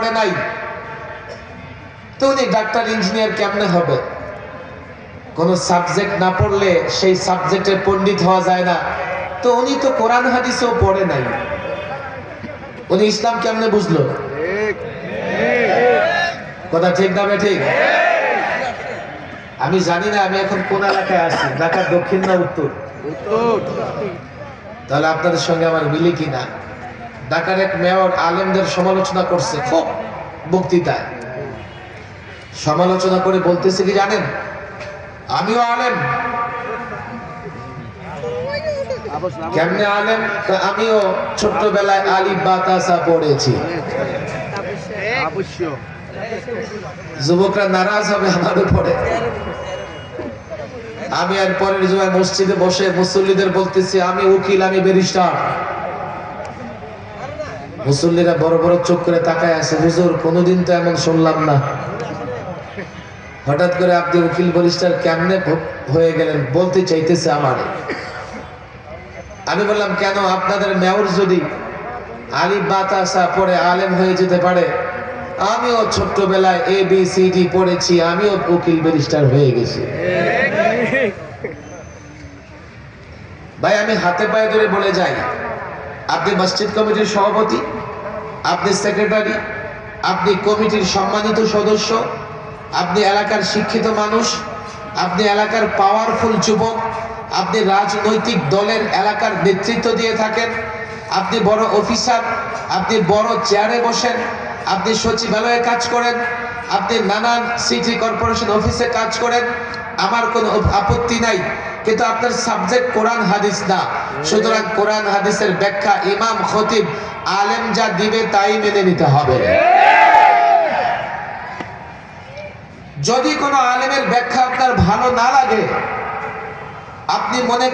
পড়ে নাই, তো উনি ডাক্তার ইঞ্জিনিয়ার কেমনে হবে? কোন সাবজেক্ট না পড়লে সেই সাবজেক্টের পণ্ডিত হওয়া যায় না। তো উনি তো কোরআন হাদিসও পড়ে নাই, উনি ইসলাম কেমনে বুঝলো? কথা ঠিক না ঠিক? আমি জানি না আমি এখন কোন এলাকায় আছি, ঢাকার দক্ষিণ না উত্তর? তাহলে আপনাদের সঙ্গে আমার মিলে কিনা? ঢাকার এক মেয়র আলেমদের সমালোচনা করছে খুব বক্তৃতায়। সমালোচনা করে বলতেছে কি জানেন, আমিও আলেম। কেমনে আলেম? আমিও ছোট্টবেলায় আলিফ বা তাসা পড়েছি। যুবকরা নারাজ হবে আমার উপরে। আমি আর পরের জুমায় মসজিদে বসে মুসল্লিদের বলতেছি আমি উকিল, আমি ব্যারিস্টার। মুসল্লিরা বড় বড় চোখ করে তাকায় আছে, হুজুর কোনোদিন তো এমন শুনলাম না। হঠাৎ করে আপনি উকিল ব্যারিস্টার কেমনে হয়ে গেলেন বলতে চাইতেছে আমারে। আমি বললাম কেন, আপনাদের মেয়র যদি আলিফ বা তাসা পড়ে আলেম হয়ে যেতে পারে, আমিও ছোট্টবেলায় ABCD পড়েছি, আমিও উকিল ব্যারিস্টার হয়ে গেছি। ভাই আমি হাতে পায়ে ধরে বলে যাই, আপনি মসজিদ কমিটির সভাপতি, আপনি সেক্রেটারি, আপনি কমিটির সম্মানিত সদস্য, আপনি এলাকার শিক্ষিত মানুষ, আপনি এলাকার পাওয়ারফুল যুবক, আপনি রাজনৈতিক দলের এলাকার নেতৃত্ব দিয়ে থাকেন, আপনি বড় অফিসার, আপনি বড় চেয়ারে বসেন, আপনি সচিবালয়ে কাজ করেন, আপনি নানান সিটি কর্পোরেশন অফিসে কাজ করেন, আমার কোনো আপত্তি নাই। কিন্তু আপনার সাবজেক্ট কোরআন হাদিস না, সুতরাং কোরআন হাদিসের ব্যাখ্যা ইমাম খতিব আলেম যা দিবে তাই মেনে নিতে হবে। যদি কোনো আলেমের ব্যাখ্যা আপনার ভালো না লাগে, আপনি মনে